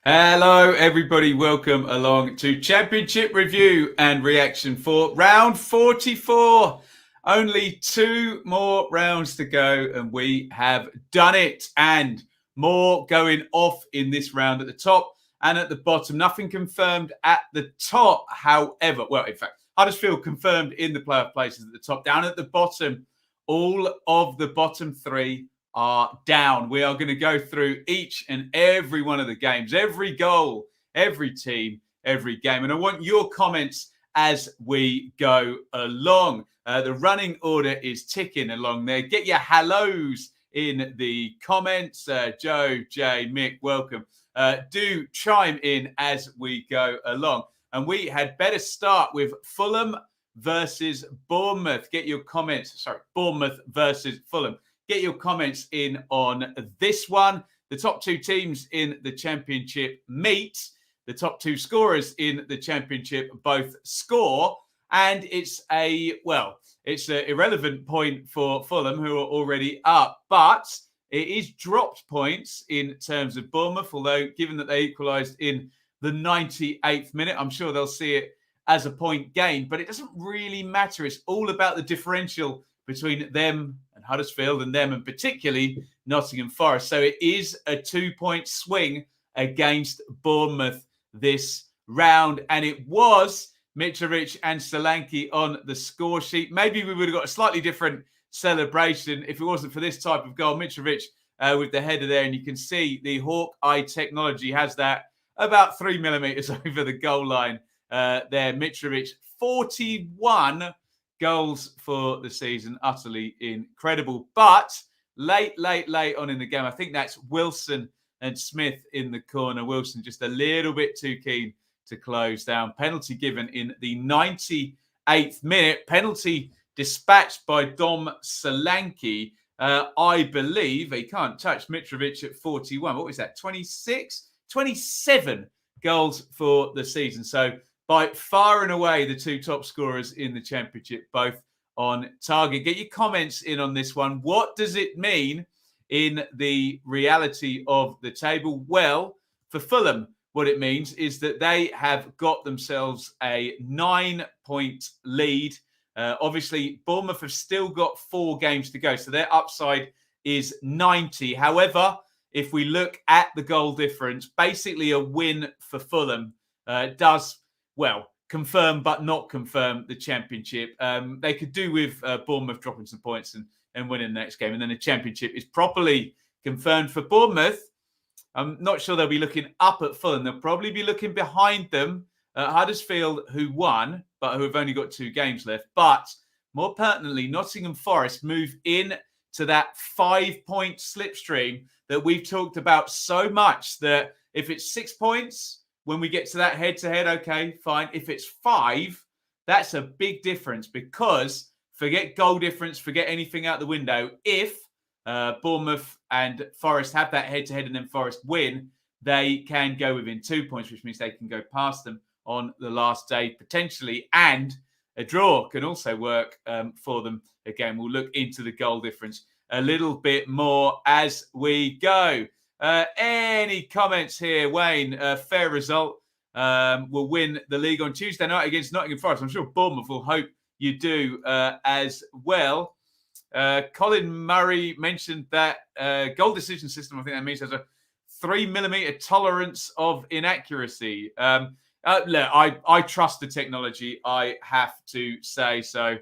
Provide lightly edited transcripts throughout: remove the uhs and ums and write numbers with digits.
Hello, everybody. Welcome along to Championship Review and Reaction for round 44. Only 2 more rounds to go, and we have done it. And more going off in this round at the top and at the bottom. Nothing confirmed at the top, however. Well, in fact, Huddersfield confirmed in the playoff places at the top. Down at the bottom, all of the bottom 3 are down. We are going to go through each and every one of the games, every goal, every team, every game. And I want your comments as we go along. The running order is ticking along there. Get your hellos in the comments. Joe, Jay, Mick, welcome. Do chime in as we go along. And we had better start with Fulham versus Bournemouth. Get your comments. Sorry, Bournemouth versus Fulham. Get your comments in on this one. The top 2 teams in the Championship meet. The top 2 scorers in the Championship both score. And it's an irrelevant point for Fulham, who are already up. But it is dropped points in terms of Bournemouth, although given that they equalised in the 98th minute, I'm sure they'll see it as a point gain. But it doesn't really matter. It's all about the differential between them and Huddersfield and them and particularly Nottingham Forest. So it is a 2-point swing against Bournemouth this round. And it was Mitrovic and Solanke on the score sheet. Maybe we would have got a slightly different celebration if it wasn't for this type of goal. Mitrovic with the header there, and you can see the hawk eye technology has that about 3 millimeters over the goal line there. Mitrovic, 41 goals for the season, utterly incredible. But late on in the game, I think that's Wilson and Smith in the corner. Wilson just a little bit too keen to close down. Penalty given in the 98th minute. Penalty dispatched by Dom Solanke. I believe he can't touch Mitrovic at 41. What was that? 26? 27 goals for the season. So by far and away, the 2 top scorers in the Championship, both on target. Get your comments in on this one. What does it mean in the reality of the table? Well, for Fulham, what it means is that they have got themselves a 9-point lead. Obviously, Bournemouth have still got 4 games to go, so their upside is 90. However, if we look at the goal difference, basically a win for Fulham does confirm but not confirm the Championship. They could do with Bournemouth dropping some points and winning the next game. And then the Championship is properly confirmed for Bournemouth. I'm not sure they'll be looking up at Fulham. They'll probably be looking behind them at Huddersfield, who won, but who have only got 2 games left. But more pertinently, Nottingham Forest move in to that 5-point slipstream that we've talked about so much, that if it's 6 points, when we get to that head-to-head, okay, fine. If it's 5, that's a big difference, because forget goal difference, forget anything out the window. If Bournemouth and Forest have that head-to-head and then Forest win, they can go within 2 points, which means they can go past them on the last day, potentially. And a draw can also work for them. Again, we'll look into the goal difference a little bit more as we go. Any comments here, Wayne? Fair result. Will win the league on Tuesday night against Nottingham Forest. I'm sure Bournemouth will hope you do as well. Colin Murray mentioned that goal decision system, I think that means, has a 3 millimeter tolerance of inaccuracy. Look, I trust the technology, I have to say. So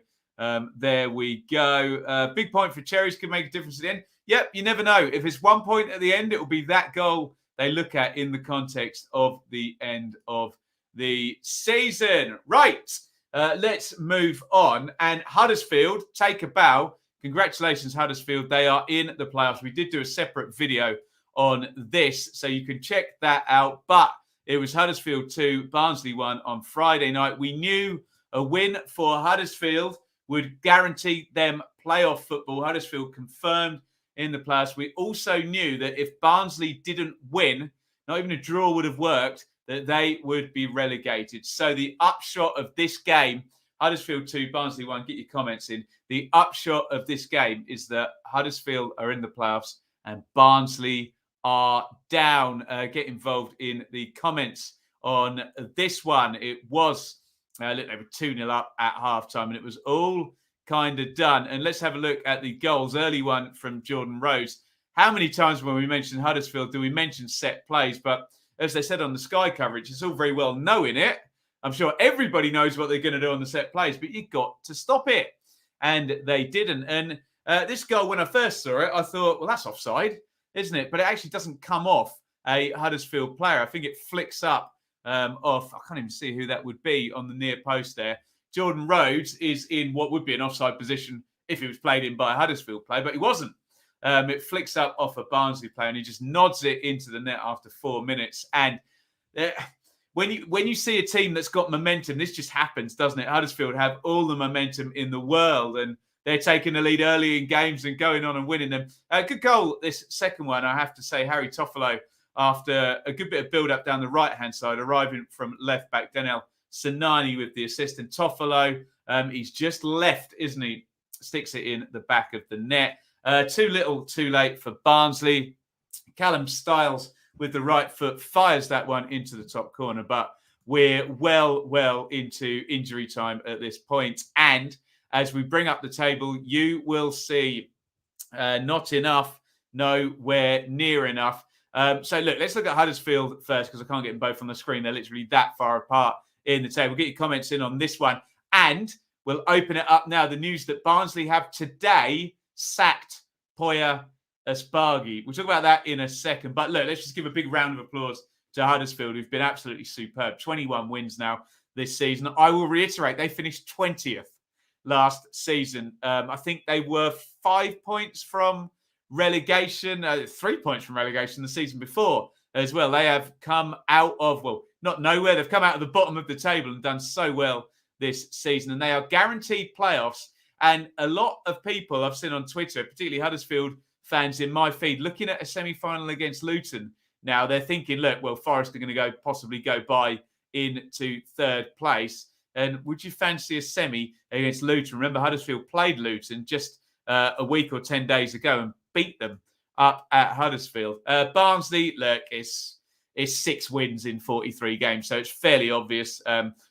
there we go. Big point for Cherries, could make a difference at the end. Yep, you never know. If it's 1 point at the end, it will be that goal they look at in the context of the end of the season. Right, let's move on. And Huddersfield, take a bow. Congratulations, Huddersfield. They are in the playoffs. We did do a separate video on this, so you can check that out. But it was Huddersfield 2, Barnsley 1 on Friday night. We knew a win for Huddersfield would guarantee them playoff football. Huddersfield confirmed in the playoffs. We also knew that if Barnsley didn't win, not even a draw would have worked, that they would be relegated. So the upshot of this game, Huddersfield 2, Barnsley 1, get your comments in. The upshot of this game is that Huddersfield are in the playoffs and Barnsley are down. Get involved in the comments on this one. It was, look, they were 2-0 up at halftime, and it was all kind of done. And let's have a look at the goals. Early one from Jordan Rhodes. How many times when we mention Huddersfield do we mention set plays? But as they said on the Sky coverage, it's all very well knowing it. I'm sure everybody knows what they're going to do on the set plays, but you've got to stop it. And they didn't. And this goal, when I first saw it, I thought, well, that's offside, isn't it? But it actually doesn't come off a Huddersfield player. I think it flicks up off, I can't even see who that would be on the near post there. Jordan Rhodes is in what would be an offside position if it was played in by a Huddersfield player, but he wasn't. It flicks up off a Barnsley player, and he just nods it into the net after 4 minutes. And when you see a team that's got momentum, this just happens, doesn't it? Huddersfield have all the momentum in the world, and they're taking the lead early in games and going on and winning them. Good goal, this second one, I have to say. Harry Toffolo, after a good bit of build-up down the right-hand side, arriving from left-back. Denel Sinani with the assist. And Toffolo, he's just left, isn't he? Sticks it in the back of the net. Too little, too late for Barnsley. Callum Stiles with the right foot fires that one into the top corner. But we're well into injury time at this point. And as we bring up the table, you will see not enough, nowhere near enough. So, look, let's look at Huddersfield first, because I can't get them both on the screen. They're literally that far apart in the table. Get your comments in on this one. And we'll open it up now. The news that Barnsley have today sacked Poya Asbaghi. We'll talk about that in a second. But look, let's just give a big round of applause to Huddersfield, who've been absolutely superb. 21 wins now this season. I will reiterate, they finished 20th last season. I think they were 5 points from relegation, 3 points from relegation the season before as well. They have come out of, well, not nowhere. They've come out of the bottom of the table and done so well this season. And they are guaranteed playoffs. And a lot of people I've seen on Twitter, particularly Huddersfield fans in my feed, looking at a semi-final against Luton. Now they're thinking, look, well, Forest are going to possibly go by into third place. And would you fancy a semi against Luton? Remember, Huddersfield played Luton just a week or 10 days ago and beat them up at Huddersfield. Barnsley, look, it's 6 wins in 43 games, so it's fairly obvious.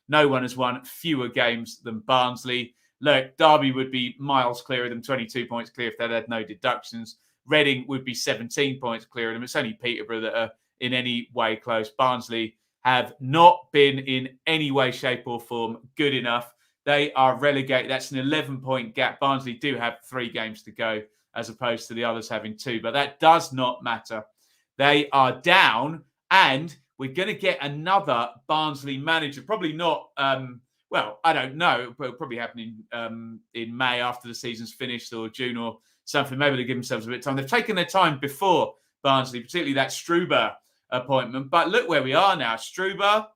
No one has won fewer games than Barnsley. Look, Derby would be miles clear of them, 22 points clear if they'd had no deductions. Reading would be 17 points clear of them. It's only Peterborough that are in any way close. Barnsley have not been in any way, shape or form good enough. They are relegated. That's an 11-point gap. Barnsley do have 3 games to go as opposed to the others having 2. But that does not matter. They are down, and we're going to get another Barnsley manager. Probably not, well, I don't know. It'll probably happen in May after the season's finished, or June or something. Maybe they give themselves a bit of time. They've taken their time before Barnsley, particularly that Struber appointment. But look where we are now. Struber,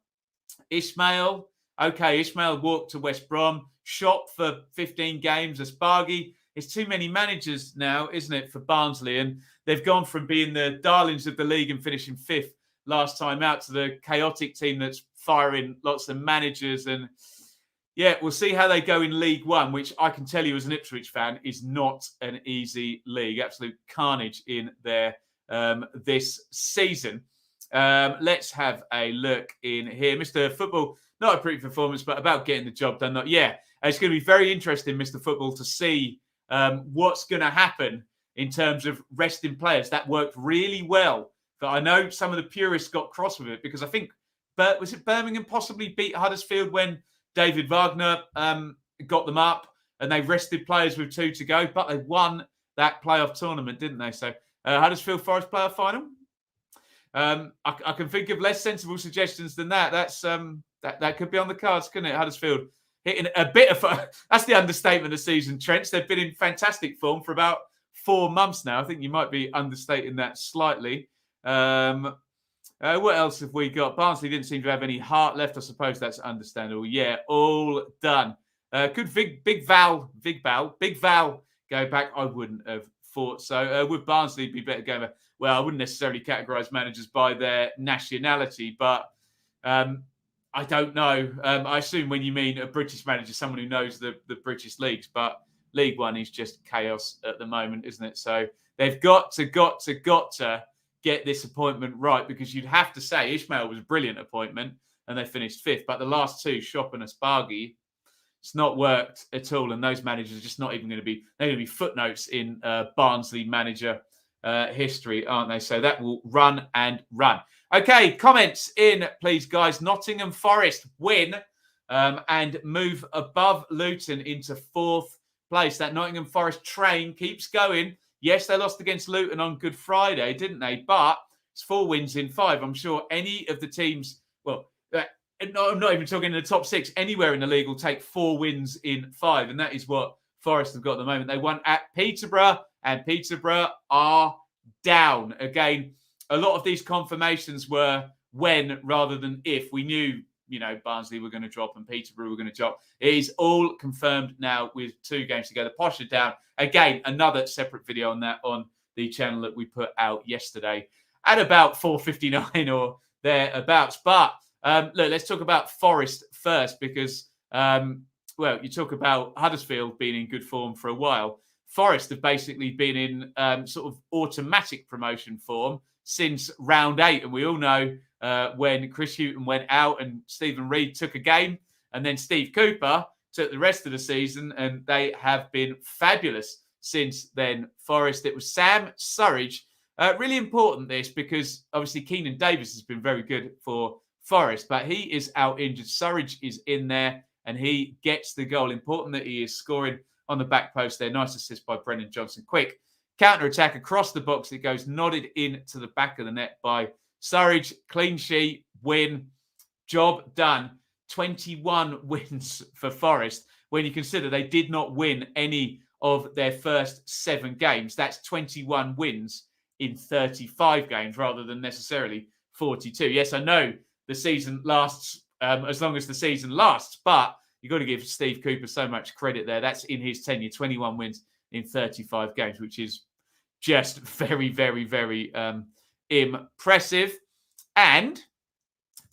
Ismail. Okay, Ismail walked to West Brom, shot for 15 games. Asbaghi. It's too many managers now, isn't it, for Barnsley? And they've gone from being the darlings of the league and finishing 5th last time out to the chaotic team that's firing lots of managers. And yeah, we'll see how they go in League One, which I can tell you as an Ipswich fan is not an easy league. Absolute carnage in there this season. Let's have a look in here. Mr. Football, not a pretty performance, but about getting the job done. It's going to be very interesting, Mr. Football, to see what's going to happen in terms of resting players. That worked really well. But I know some of the purists got cross with it because I think, was it Birmingham possibly beat Huddersfield when David Wagner got them up and they rested players with 2 to go, but they won that playoff tournament, didn't they? So Huddersfield Forest playoff final. I can think of less sensible suggestions than that. That could be on the cards, couldn't it? Huddersfield hitting a bit of that's the understatement of the season, Trent. They've been in fantastic form for about 4 months now. I think you might be understating that slightly. What else have we got? Barnsley didn't seem to have any heart left. I suppose that's understandable. Yeah, all done. Could Big Val go back? I wouldn't have thought so. Would Barnsley be better going back? Well, I wouldn't necessarily categorise managers by their nationality, but I don't know. I assume when you mean a British manager, someone who knows the British leagues, but League One is just chaos at the moment, isn't it? So they've got to get this appointment right, because you'd have to say Ishmael was a brilliant appointment and they finished 5th. But the last two, Shop and Aspargi, it's not worked at all. And those managers are just not even going to be, they're going to be footnotes in Barnsley manager history, aren't they? So that will run and run. Okay, comments in, please, guys. Nottingham Forest win and move above Luton into 4th place. That Nottingham Forest train keeps going. Yes, they lost against Luton on Good Friday, didn't they? But it's 4 wins in 5. I'm sure any of the teams, well, I'm not even talking in the top 6, anywhere in the league will take 4 wins in 5. And that is what Forest have got at the moment. They won at Peterborough, and Peterborough are down. Again, a lot of these confirmations were when rather than if. We knew, Barnsley were going to drop and Peterborough were going to drop. It is all confirmed now with 2 games together. Posh are down. Again, another separate video on that on the channel that we put out yesterday at about 4:59 or thereabouts. But look, let's talk about Forest first, because, you talk about Huddersfield being in good form for a while. Forest have basically been in sort of automatic promotion form since round 8. And we all know when Chris Hughton went out and Stephen Reid took a game, and then Steve Cooper took the rest of the season, and they have been fabulous since then. Forest, it was Sam Surridge. Really important this, because obviously Keenan Davis has been very good for Forest, but he is out injured. Surridge is in there and he gets the goal. Important that he is scoring on the back post there. Nice assist by Brennan Johnson. Quick counter-attack across the box. It goes nodded into the back of the net by Surridge. Clean sheet, win, job done. 21 wins for Forest. When you consider they did not win any of their first 7 games, that's 21 wins in 35 games rather than necessarily 42. Yes, I know the season lasts as long as the season lasts, but you've got to give Steve Cooper so much credit there. That's in his tenure, 21 wins in 35 games, which is just very, very, very impressive. And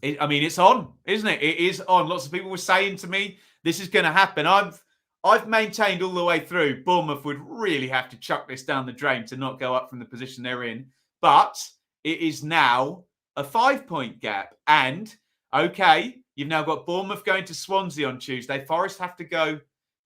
it's on, isn't it? It is on. Lots of people were saying to me, this is going to happen. I've maintained all the way through Bournemouth would really have to chuck this down the drain to not go up from the position they're in. But it is now a 5-point gap. And, okay, you've now got Bournemouth going to Swansea on Tuesday. Forest have to go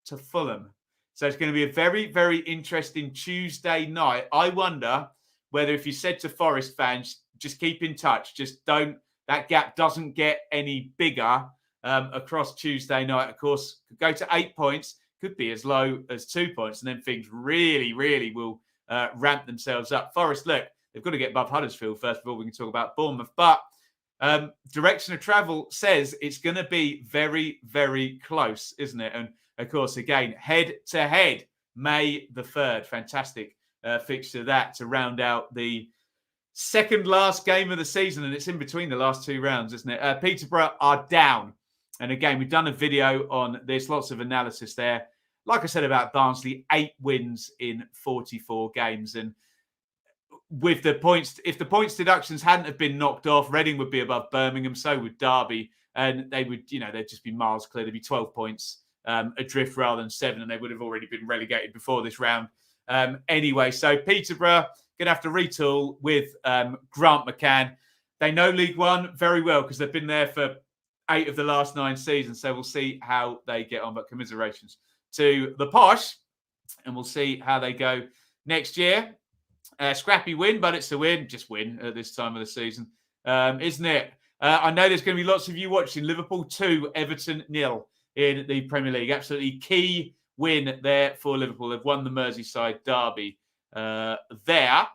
to Fulham. So it's going to be a very, very interesting Tuesday night. I wonder whether, if you said to Forest fans, just keep in touch, just don't, that gap doesn't get any bigger across Tuesday night. Of course, could go to 8 points, could be as low as 2 points, and then things really, really will ramp themselves up. Forest, look, they've got to get above Huddersfield first before we can talk about Bournemouth. But direction of travel says it's going to be very, very close, isn't it? And of course, again, head-to-head, May the 3rd. Fantastic fixture that to round out the second last game of the season, and it's in between the last 2 rounds, isn't it? Peterborough are down. And again, we've done a video on this, lots of analysis there. Like I said about Barnsley, 8 wins in 44 games. And with the points, if the points deductions hadn't have been knocked off, Reading would be above Birmingham, so would Derby. And they would, they'd just be miles clear. There'd be 12 points adrift rather than 7, and they would have already been relegated before this round. Anyway, so Peterborough going to have to retool with Grant McCann. They know League One very well because they've been there for 8 of the last 9 seasons. So we'll see how they get on. But commiserations to the Posh, and we'll see how they go next year. Scrappy win, but it's a win. Just win at this time of the season, isn't it? I know there's going to be lots of you watching. Liverpool 2, Everton 0 in the Premier League. Absolutely key win there for Liverpool. They've won the Merseyside derby there.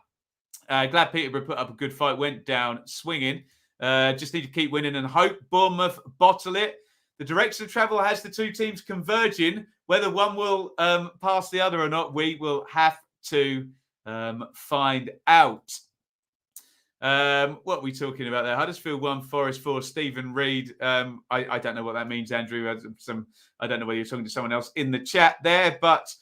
Glad Peterborough put up a good fight, went down swinging. Just need to keep winning and hope Bournemouth bottle it. The direction of travel has the 2 teams converging. Whether one will pass the other or not, we will have to find out. What are we talking about there? Huddersfield 1, Forest 4, Stephen Reid. I don't know what that means, Andrew. I don't know whether you're talking to someone else in the chat there, but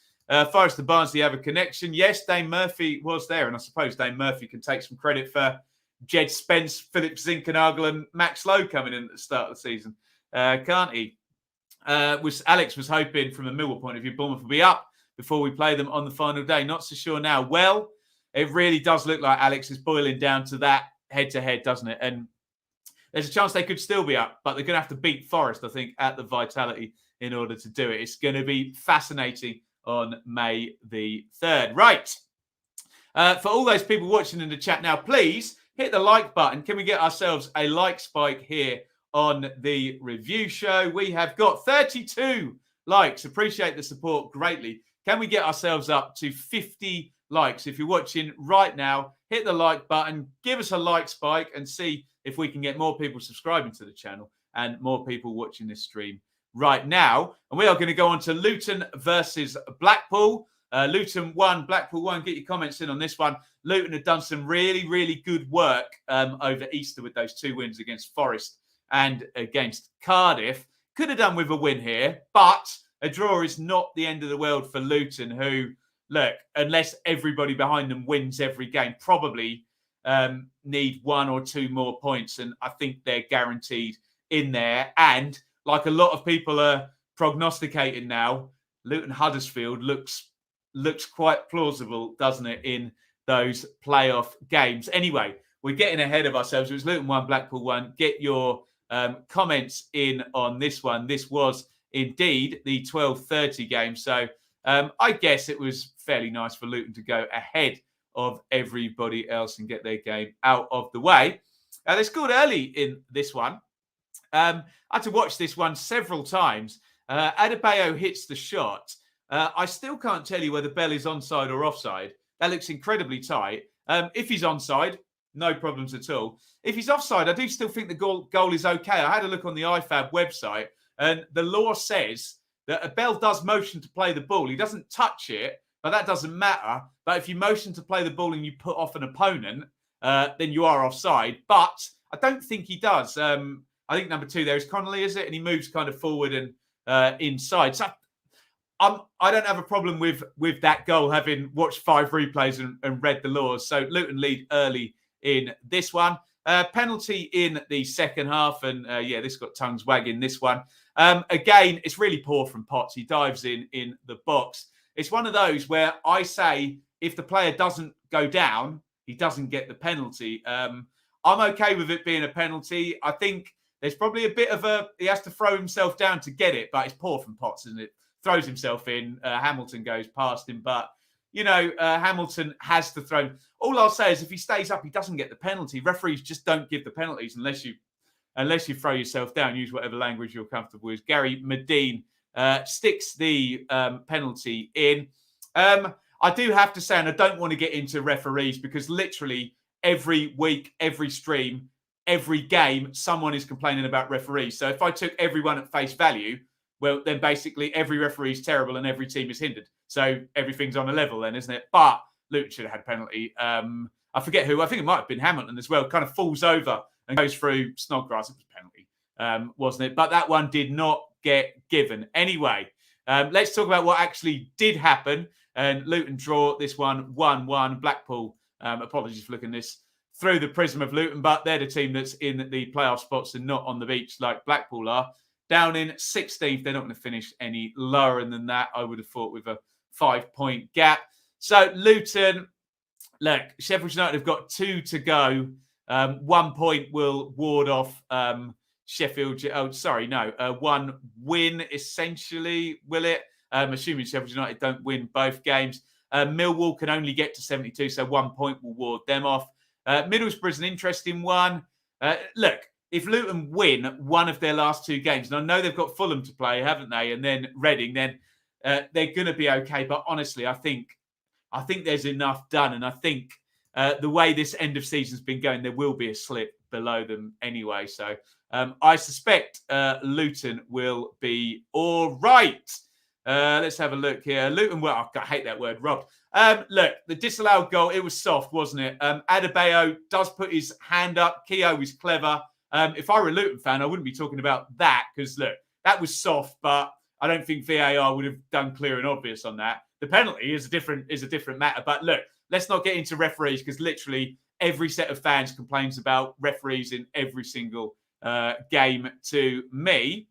Forest and Barnsley have a connection. Yes, Dane Murphy was there, and I suppose Dane Murphy can take some credit for Jed Spence, Philip Zinkernagel, and Max Lowe coming in at the start of the season, can't he? Alex was hoping from a Millwall point of view, Bournemouth will be up before we play them on the final day. Not so sure now. Well, it really does look like, Alex, is boiling down to that head-to-head, doesn't it? And there's a chance they could still be up, but they're going to have to beat Forest, I think, at the Vitality in order to do it. It's going to be fascinating on May the 3rd. Right. For all those people watching in the chat now, please hit the like button. Can we get ourselves a like spike here on the review show? We have got 32 likes. Appreciate the support greatly. Can we get ourselves up to 50 likes? If you're watching right now, hit the like button, give us a like spike, and see if we can get more people subscribing to the channel and more people watching this stream right now. And we are going to go on to Luton versus Blackpool. Luton 1, Blackpool 1. Get your comments in on this one. Luton had done some really, really good work over Easter with those 2 wins against Forest and against Cardiff. Could have done with a win here, but a draw is not the end of the world for Luton, who, look, unless everybody behind them wins every game, probably need 1 or 2 more points. And I think they're guaranteed in there. And like a lot of people are prognosticating now, Luton Huddersfield looks quite plausible, doesn't it, in those playoff games? Anyway, we're getting ahead of ourselves. It was Luton 1, Blackpool 1. Get your comments in on this one. This was indeed the 12:30 game. So I guess it was fairly nice for Luton to go ahead of everybody else and get their game out of the way. They scored early in this one. I had to watch this one several times. Adebayo hits the shot. I still can't tell you whether Bell is onside or offside. That looks incredibly tight. If he's onside, no problems at all. If he's offside, I do still think the goal is okay. I had a look on the IFAB website, and the law says that Bell does motion to play the ball. He doesn't touch it, but that doesn't matter. But if you motion to play the ball and you put off an opponent, then you are offside. But I don't think he does. I think number 2 there is Connolly, is it? And he moves kind of forward and inside. So I don't have a problem with that goal, having watched 5 replays and read the laws. So Luton lead early in this one. Penalty in the second half. And this got tongues wagging, this one. Again, it's really poor from Potts. He dives in the box. It's one of those where I say if the player doesn't go down, he doesn't get the penalty. I'm okay with it being a penalty. I think there's probably a bit of he has to throw himself down to get it, but it's poor from Potts, isn't it? Throws himself in. Hamilton goes past him, but Hamilton has to throw. All I'll say is if he stays up, he doesn't get the penalty. Referees just don't give the penalties unless you throw yourself down. Use whatever language you're comfortable with. Gary Medine sticks the penalty in. I do have to say, and I don't want to get into referees because literally every week, every stream, every game, someone is complaining about referees. So if I took everyone at face value, well, then basically every referee is terrible and every team is hindered. So everything's on a level then, isn't it? But Luton should have had a penalty. I forget who. I think it might have been Hamilton as well. Kind of falls over and goes through Snodgrass. It was a penalty, wasn't it? But that one did not get given. Anyway, let's talk about what actually did happen. And Luton draw this one 1-1. Blackpool, apologies for looking this through the prism of Luton, but they're the team that's in the playoff spots and not on the beach like Blackpool are. Down in 16th, they're not going to finish any lower than that, I would have thought, with a 5-point gap. So Luton, look, Sheffield United have got 2 to go. 1 point will ward off Sheffield. Oh, sorry, no. 1 win, essentially, will it? Assuming Sheffield United don't win both games. Millwall can only get to 72, so 1 point will ward them off. Middlesbrough's an interesting one. Look, if Luton win one of their last 2 games, and I know they've got Fulham to play, haven't they? And then Reading, then they're going to be okay. But honestly, I think there's enough done. And I think the way this end of season's been going, there will be a slip below them anyway. So I suspect Luton will be all right. Let's have a look here. Luton, well, I hate that word, robbed. Look, the disallowed goal, it was soft, wasn't it? Adebayo does put his hand up. Keogh is clever. If I were a Luton fan, I wouldn't be talking about that because, look, that was soft, but I don't think VAR would have done clear and obvious on that. The penalty is a different matter. But look, let's not get into referees because literally every set of fans complains about referees in every single game to me.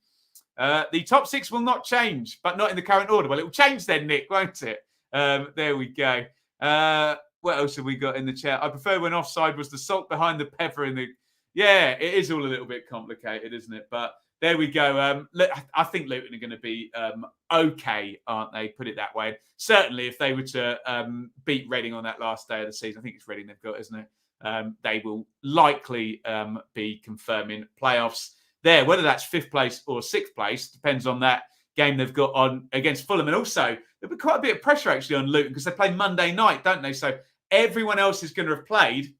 The top 6 will not change, but not in the current order. Well, it will change then, Nick, won't it? There we go. What else have we got in the chat? I prefer when offside was the salt behind the pepper in the... Yeah, it is all a little bit complicated, isn't it? But there we go. I think Luton are going to be okay, aren't they? Put it that way. Certainly, if they were to beat Reading on that last day of the season, I think it's Reading they've got, isn't it? They will likely be confirming playoffs there. Whether that's 5th place or 6th place depends on that game they've got on against Fulham. And also, there'll be quite a bit of pressure actually on Luton because they play Monday night, don't they? So everyone else is going to have played.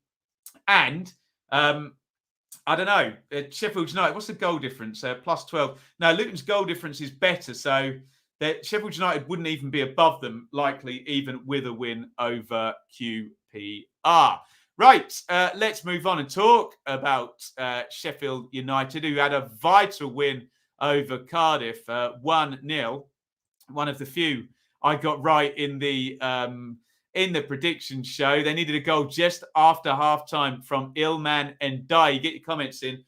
And I don't know, Sheffield United, what's the goal difference? Plus 12. Now, Luton's goal difference is better. So that Sheffield United wouldn't even be above them, likely even with a win over QPR. Right, let's move on and talk about Sheffield United, who had a vital win over Cardiff, 1-0. One of the few I got right in the prediction show. They needed a goal just after halftime from Ilman and Dye. Get your comments in.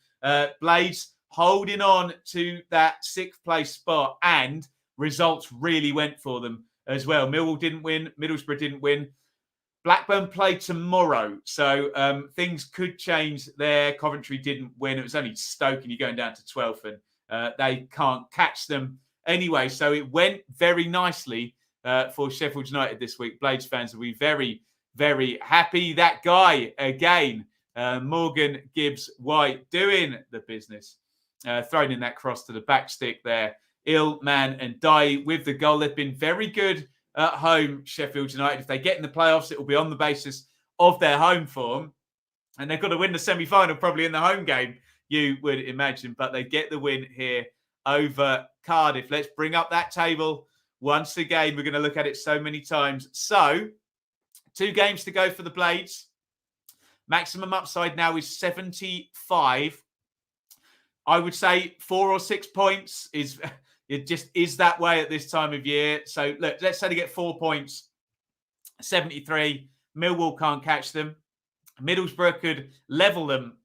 Blades holding on to that 6th place spot, and results really went for them as well. Millwall didn't win. Middlesbrough didn't win. Blackburn play tomorrow, so things could change there. Coventry didn't win. It was only Stoke, and you're going down to 12th, and they can't catch them anyway. So it went very nicely for Sheffield United this week. Blades fans will be very, very happy. That guy, again, Morgan Gibbs-White, doing the business. Throwing in that cross to the back stick there. Ilman and Dye with the goal. They've been very good at home, Sheffield United. If they get in the playoffs, it will be on the basis of their home form. And they've got to win the semi-final probably in the home game, you would imagine. But they get the win here over Cardiff. Let's bring up that table once again. We're going to look at it so many times. So, 2 games to go for the Blades. Maximum upside now is 75. I would say 4 or 6 points is... It just is that way at this time of year. So, look, let's say they get 4 points, 73. Millwall can't catch them. Middlesbrough could level them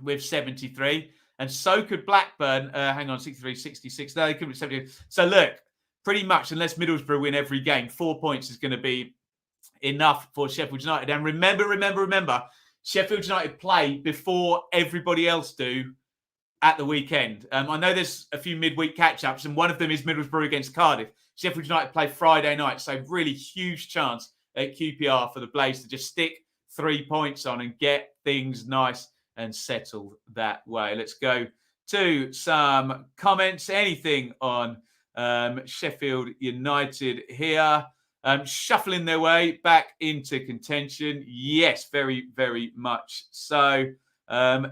with 73. And so could Blackburn. 63, 66. No, they couldn't be 73. So, look, pretty much, unless Middlesbrough win every game, 4 points is going to be enough for Sheffield United. And remember, Sheffield United play before everybody else do at the weekend. I know there's a few midweek catch-ups, and one of them is Middlesbrough against Cardiff. Sheffield United play Friday night, so really huge chance at QPR for the Blades to just stick 3 points on and get things nice and settled that way. Let's go to some comments. Anything on Sheffield United here? Shuffling their way back into contention. Yes, very, very much so.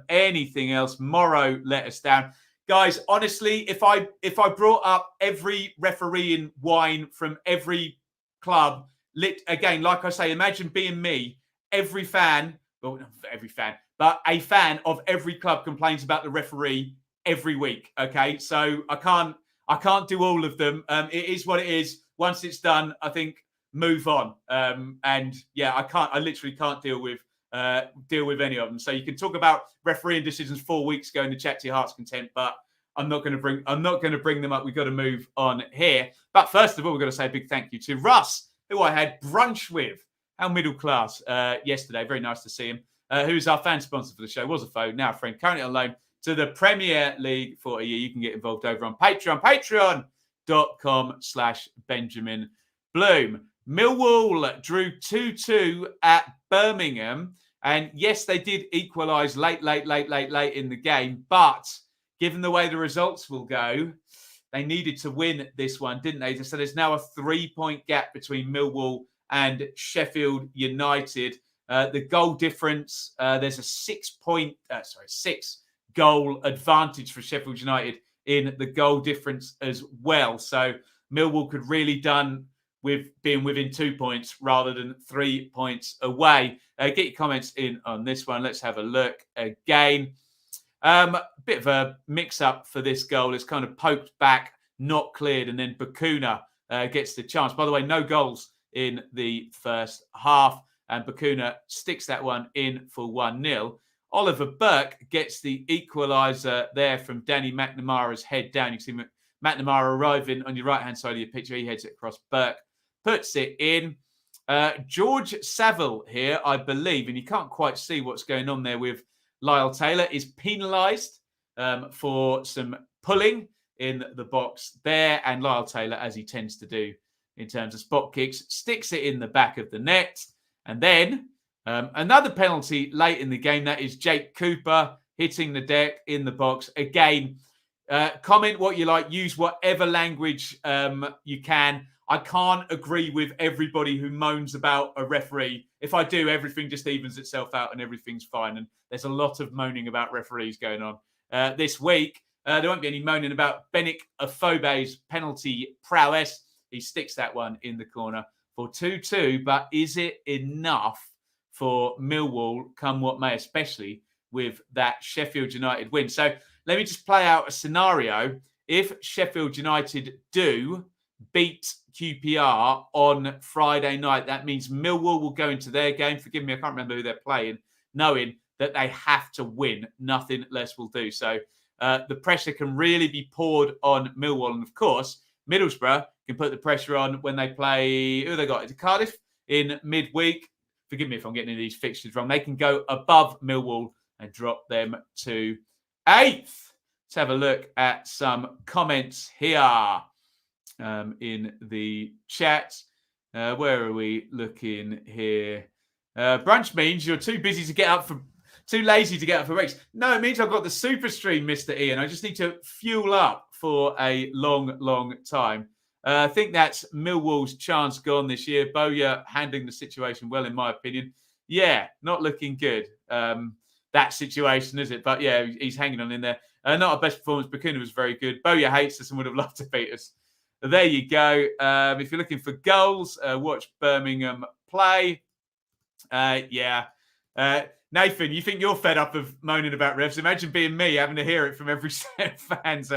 Anything else? Morrow let us down. Guys, honestly, if I brought up every referee in wine from every club, again, like I say, imagine being me, every fan, well, not every fan, but a fan of every club complains about the referee every week. Okay, so I can't do all of them. It is what it is. Once it's done, I think move on. And yeah, I literally can't deal with any of them. So you can talk about refereeing decisions 4 weeks ago in the chat to your heart's content, but I'm not going to bring them up. We've got to move on here. But first of all, we've got to say a big thank you to Russ, who I had brunch with, our middle class, yesterday. Very nice to see him. Who's our fan sponsor for the show, was a foe, now a friend, currently on loan to the Premier League for a year. You can get involved over on Patreon, patreon.com/Benjamin Bloom. Millwall drew 2-2 at Birmingham. And yes, they did equalise late in the game. But given the way the results will go, they needed to win this one, didn't they? So there's now a 3-point gap between Millwall and Sheffield United. The goal difference, there's a 6 goal advantage for Sheffield United in the goal difference as well. So Millwall could really done with being within 2 points rather than 3 points away. Get your comments in on this one. Let's have a look again. Bit of a mix-up for this goal. It's kind of poked back, not cleared, and then Bakuna gets the chance. By the way, no goals in the first half, and Bakuna sticks that one in for 1-0. Oliver Burke gets the equaliser there from Danny McNamara's head down. You can see McNamara arriving on your right-hand side of your picture. He heads it across. Burke puts it in. George Saville here, I believe, and you can't quite see what's going on there with Lyle Taylor, is penalised for some pulling in the box there. And Lyle Taylor, as he tends to do in terms of spot kicks, sticks it in the back of the net. And then another penalty late in the game. That is Jake Cooper hitting the deck in the box. Again, comment what you like. Use whatever language you can. I can't agree with everybody who moans about a referee. If I do, everything just evens itself out and everything's fine. And there's a lot of moaning about referees going on this week. There won't be any moaning about Benik Afobe's penalty prowess. He sticks that one in the corner for 2-2. But is it enough for Millwall, come what may, especially with that Sheffield United win? So let me just play out a scenario. If Sheffield United do beat QPR on Friday night, that means Millwall will go into their game. Forgive me, I can't remember who they're playing, knowing that they have to win. Nothing less will do. So the pressure can really be poured on Millwall. And of course, Middlesbrough can put the pressure on when they play, who they got? Is it Cardiff in midweek? Forgive me if I'm getting any of these fixtures wrong. They can go above Millwall and drop them to 8th. Let's have a look at some comments here in the chat. Where are we looking here? Brunch means you're too busy to get up for, too lazy to get up for breaks. No, it means I've got the super stream, Mr. Ian. I just need to fuel up for a long, long time. I think that's Millwall's chance gone this year. Bowyer handling the situation well, in my opinion. Yeah, not looking good. That situation, is it? But yeah, he's hanging on in there. Not our best performance. Bakuna was very good. Bowyer hates us and would have loved to beat us. There you go. If you're looking for goals, watch Birmingham play. Yeah. Nathan, you think you're fed up of moaning about refs? Imagine being me, having to hear it from every set of fans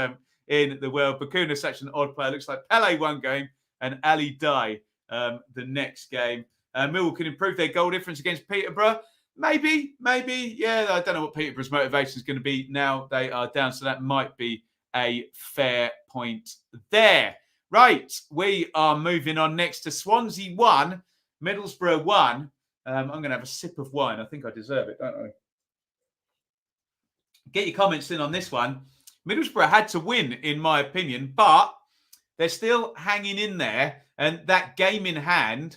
in the world. Bakuna's such an odd player. Looks like Pele one game and Ali Dai the next game. Millwall can improve their goal difference against Peterborough. Maybe. Yeah, I don't know what Peterborough's motivation is going to be now they are down. So that might be a fair point there. Right, we are moving on next to Swansea 1, Middlesbrough 1. I'm going to have a sip of wine. I think I deserve it, don't I? Get your comments in on this one. Middlesbrough had to win, in my opinion, but they're still hanging in there. And that game in hand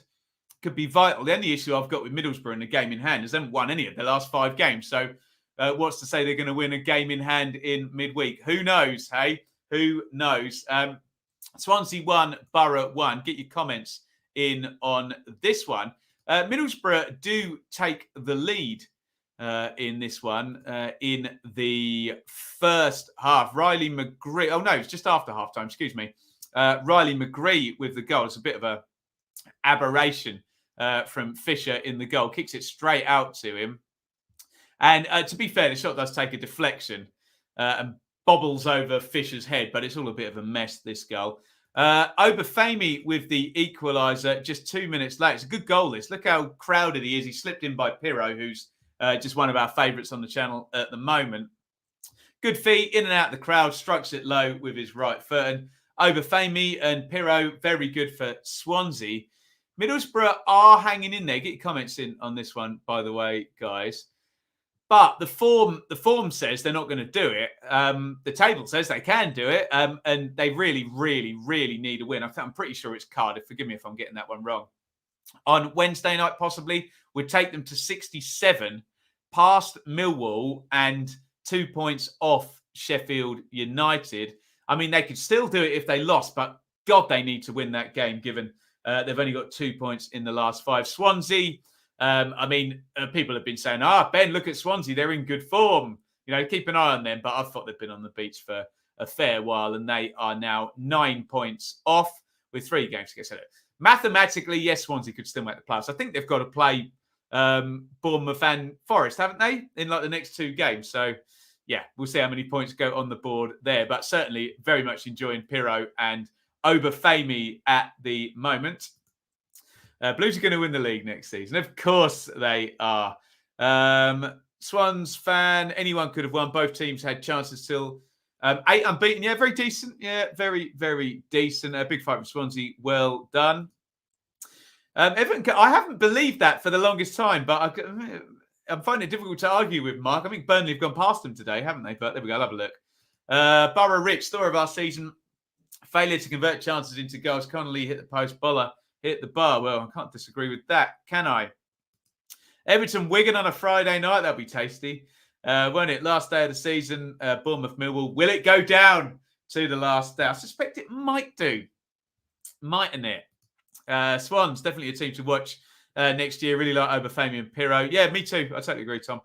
could be vital. The only issue I've got with Middlesbrough in the game in hand is they haven't won any of their last 5 games. So what's to say they're going to win a game in hand in midweek? Who knows, hey? Who knows? Swansea 1, Borough 1. Get your comments in on this one. Middlesbrough do take the lead in this one in the first half. Riley McGree. Oh, no, it's just after halftime. Excuse me. Riley McGree with the goal. It's a bit of a aberration from Fisher in the goal. Kicks it straight out to him. And to be fair, the shot does take a deflection and bobbles over Fisher's head, but it's all a bit of a mess, this goal. Obafemi with the equaliser just 2 minutes late. It's a good goal, this. Look how crowded he is. He slipped in by Pirro, who's just one of our favourites on the channel at the moment. Good feet, in and out of the crowd, strikes it low with his right foot. And Obafemi and Pirro, very good for Swansea. Middlesbrough are hanging in there. Get your comments in on this one, by the way, guys. But the form says they're not going to do it. The table says they can do it. And they really, really, really need a win. I'm pretty sure it's Cardiff. Forgive me if I'm getting that one wrong. On Wednesday night, possibly, would take them to 67, past Millwall and 2 points off Sheffield United. I mean, they could still do it if they lost, but God, they need to win that game, given they've only got 2 points in the last 5. Swansea, people have been saying, Ben, look at Swansea. They're in good form. You know, keep an eye on them. But I thought they've been on the beach for a fair while, and they are now 9 points off with 3 games to get set. Mathematically, yes, Swansea could still make the playoffs. I think they've got to play Bournemouth and Forest, haven't they, in like the next 2 games? So, yeah, we'll see how many points go on the board there. But certainly very much enjoying Pirro and Obafemi at the moment. Blues are going to win the league next season. Of course they are. Swans fan, anyone could have won. Both teams had chances till 8 unbeaten. Yeah, very decent. Yeah, very, very decent. A big fight from Swansea. Well done. Everton, I haven't believed that for the longest time, but I'm finding it difficult to argue with Mark. I think Burnley have gone past them today, haven't they? But there we go. I'll have a look. Borough Rich, story of our season. Failure to convert chances into goals. Connolly hit the post. Boller hit the bar. Well, I can't disagree with that, can I? Everton Wigan on a Friday night. That'll be tasty. Won't it? Last day of the season. Bournemouth Millwall. Will it go down to the last day? I suspect it might do. Mightn't it? Swans, definitely a team to watch next year. Really like Obafemi and Pirro. Yeah, me too. I totally agree, Tom.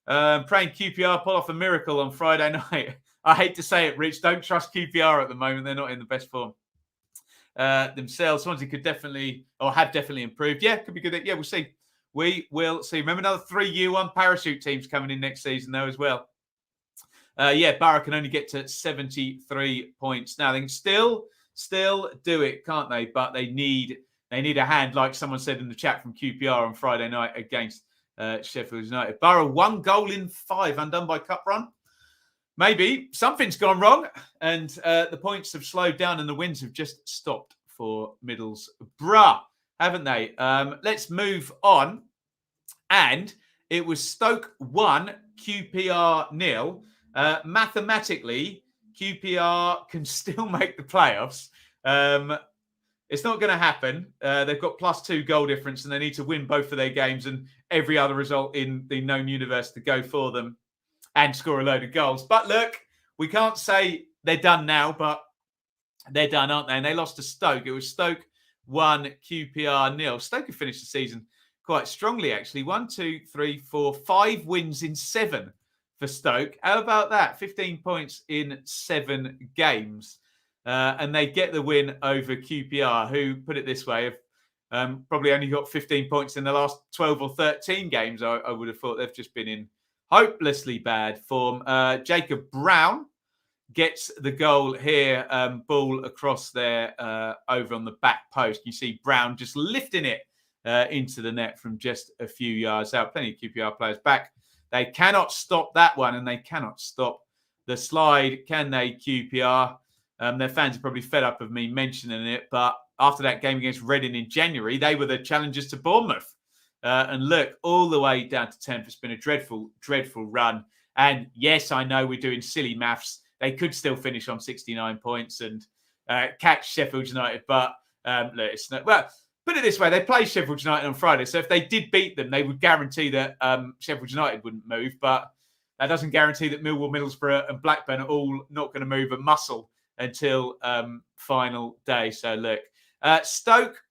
Praying QPR pull off a miracle on Friday night. I hate to say it, Rich. Don't trust QPR at the moment. They're not in the best form themselves. Swansea could definitely, or have definitely improved. Yeah, could be good. Yeah, we'll see. We will see. Remember, another 3 U1 parachute teams coming in next season, though, as well. Yeah, Borough can only get to 73 points. Now, they can still do it, can't they? But they need a hand, like someone said in the chat from QPR on Friday night against Sheffield United. Borough 1 goal in 5, undone by cup run. Maybe something's gone wrong, and the points have slowed down, and the wins have just stopped for Middlesbrough, haven't they? Let's move on. And it was Stoke 1, QPR 0. Mathematically, QPR can still make the playoffs. It's not going to happen. They've got +2 goal difference, and they need to win both of their games and every other result in the known universe to go for them and score a load of goals. But look, we can't say they're done now, but they're done, aren't they? And they lost to Stoke. It was Stoke 1, QPR 0. Stoke have finished the season quite strongly, actually. 1, 2, 3, 4, 5 wins in 7 for Stoke. How about that? 15 points in 7 games. And they get the win over QPR, who, put it this way, have probably only got 15 points in the last 12 or 13 games. I would have thought they've just been in hopelessly bad form. Jacob Brown gets the goal here, ball across there over on the back post. You see Brown just lifting it into the net from just a few yards out. Plenty of QPR players back. They cannot stop that one, and they cannot stop the slide, can they, QPR? Their fans are probably fed up of me mentioning it, but after that game against Reading in January, they were the challengers to Bournemouth. And look, all the way down to 10th. It's been a dreadful, dreadful run. And yes, I know we're doing silly maths. They could still finish on 69 points and catch Sheffield United. But look, it's not. Well, put it this way: they play Sheffield United on Friday. So if they did beat them, they would guarantee that Sheffield United wouldn't move. But that doesn't guarantee that Millwall, Middlesbrough, and Blackburn are all not going to move a muscle until final day. So look, Stoke.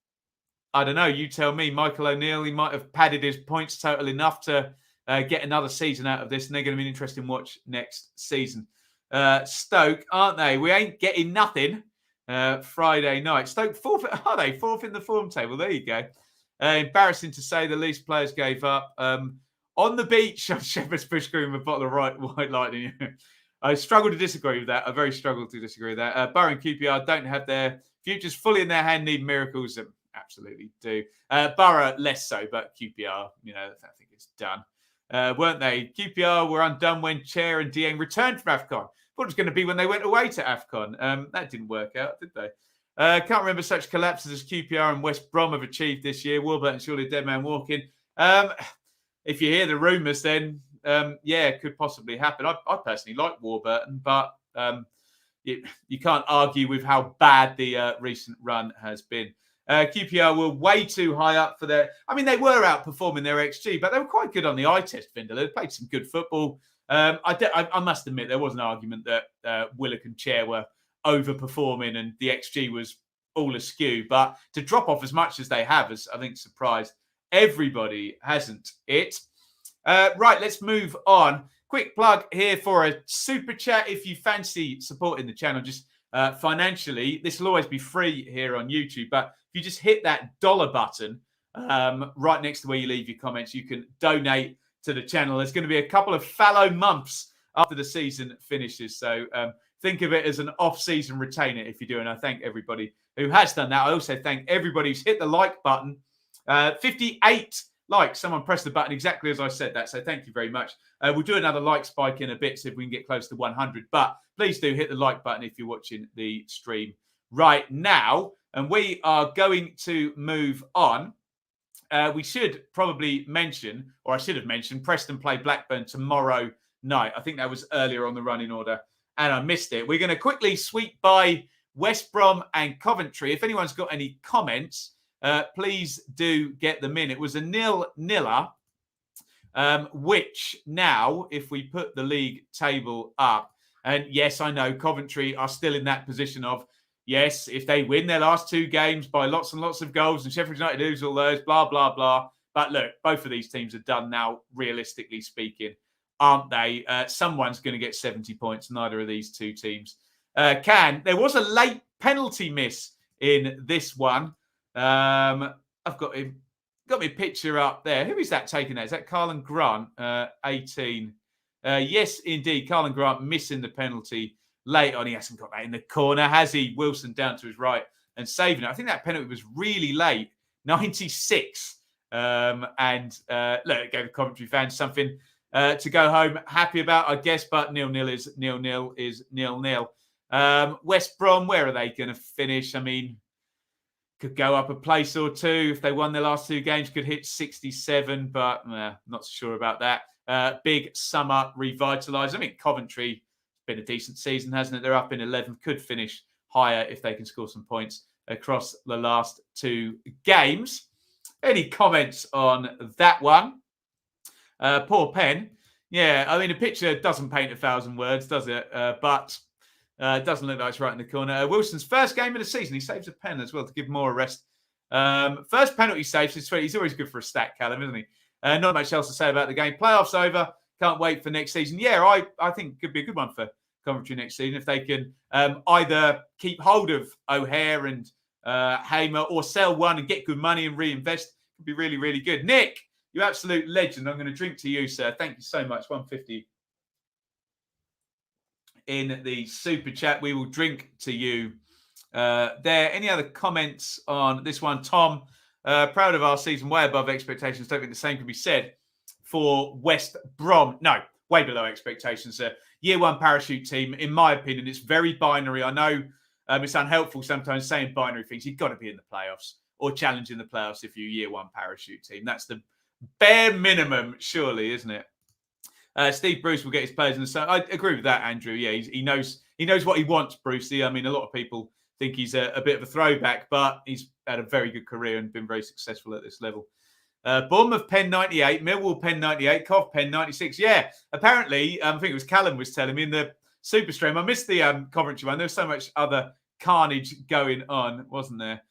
I don't know. You tell me. Michael O'Neill, he might have padded his points total enough to get another season out of this, and they're going to be an interesting watch next season. Stoke, aren't they? We ain't getting nothing Friday night. Stoke fourth, are they? Fourth in the form table. There you go. Embarrassing to say the least. Players gave up. On the beach on Shepherd's Bush Green with a bottle of white lightning. I struggle to disagree with that. I very struggle to disagree with that. Borough and QPR don't have their futures fully in their hand, need miracles. Absolutely do. Borough less so, but QPR, I think it's done. Weren't they? QPR were undone when Chair and Dieng returned from AFCON. Thought it was going to be when they went away to AFCON. That didn't work out, did they? Can't remember such collapses as QPR and West Brom have achieved this year. Warburton, surely dead man walking. If you hear the rumours, then yeah, it could possibly happen. I personally like Warburton, but you can't argue with how bad the recent run has been. QPR were way too high up for their... I mean, they were outperforming their XG, but they were quite good on the eye test, Vindel. They played some good football. I must admit, there was an argument that Willock and Chair were overperforming and the XG was all askew. But to drop off as much as they have has, I think, surprised everybody, hasn't it? Right, let's move on. Quick plug here for a super chat. If you fancy supporting the channel, just financially, this will always be free here on YouTube, but if you just hit that dollar button right next to where you leave your comments, you can donate to the channel. There's going to be a couple of fallow months after the season finishes, so think of it as an off-season retainer if you do, and I thank everybody who has done that. I also thank everybody who's hit the like button. 58 likes. Someone pressed the button exactly as I said that, so thank you very much. We'll do another like spike in a bit, see if we can get close to 100, but please do hit the like button if you're watching the stream right now. And we are going to move on we should probably mention, or I should have mentioned, Preston play Blackburn tomorrow night. I think that was earlier on the running order, and I missed it. We're going to quickly sweep by West Brom and Coventry. If anyone's got any comments, please do get them in. It was a 0-0, which now, if we put the league table up, and yes, I know Coventry are still in that position of, yes, if they win their last 2 games by lots and lots of goals and Sheffield United lose all those, blah, blah, blah. But look, both of these teams are done now, realistically speaking, aren't they? Someone's going to get 70 points. Neither of these 2 teams can. There was a late penalty miss in this one. I've got my picture up there. Who is that taking that? Is that Carlin Grant, 18? Yes, indeed. Carlin Grant missing the penalty late on. He hasn't got that in the corner, has he? Wilson down to his right and saving it. I think that penalty was really late, 96. Look, it gave the Coventry fans something to go home happy about, I guess, but 0-0 is 0-0 is 0-0. West Brom, where are they going to finish? I mean, could go up a place or 2. If they won their last 2 games, could hit 67, but not so sure about that. Big summer revitalised. I mean, Coventry, it's been a decent season, hasn't it? They're up in 11th, could finish higher if they can score some points across the last 2 games. Any comments on that one? Poor pen. Yeah, I mean, a picture doesn't paint 1,000 words, does it? But it doesn't look like it's right in the corner. Wilson's first game of the season. He saves a pen as well to give more a rest. First penalty save since 20. He's always good for a stat, Callum, isn't he? Not much else to say about the game. Playoffs over. Can't wait for next season. Yeah, I think it could be a good one for Coventry next season if they can either keep hold of O'Hare and Hamer or sell one and get good money and reinvest. It could be really, really good. Nick, you absolute legend. I'm going to drink to you, sir. Thank you so much. 150 in the super chat. We will drink to you there. Any other comments on this one? Tom, proud of our season, way above expectations. Don't think the same can be said for West Brom. No, way below expectations. Year 1 parachute team, in my opinion, it's very binary. I know it's unhelpful sometimes saying binary things. You've got to be in the playoffs or challenging the playoffs if you're Year 1 parachute team. That's the bare minimum, surely, isn't it? Steve Bruce will get his players in the sun. I agree with that, Andrew. Yeah, he knows what he wants, Brucey. I mean, a lot of people think he's a bit of a throwback, but he's had a very good career and been very successful at this level. Bournemouth pen 98, Millwall pen 98, Cov pen 96. Yeah, apparently, I think it was Callum was telling me in the Super Stream. I missed the Coventry one. There was so much other carnage going on, wasn't there?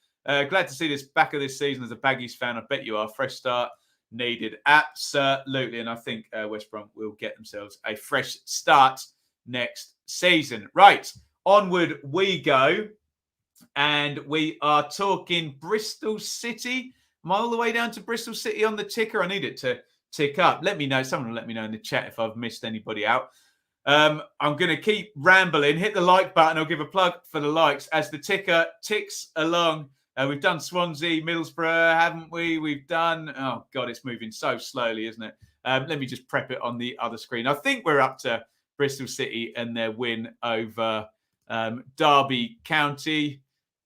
Glad to see this back of this season as a Baggies fan. I bet you are. Fresh start needed. Absolutely. And I think West Brom will get themselves a fresh start next season. Right, onward we go. And we are talking Bristol City. Am I all the way down to Bristol City on the ticker? I need it to tick up. Let me know. Someone will let me know in the chat if I've missed anybody out. I'm going to keep rambling. Hit the like button. I'll give a plug for the likes as the ticker ticks along. We've done Swansea, Middlesbrough, haven't we? We've done... Oh, God, it's moving so slowly, isn't it? Let me just prep it on the other screen. I think we're up to Bristol City and their win over Derby County.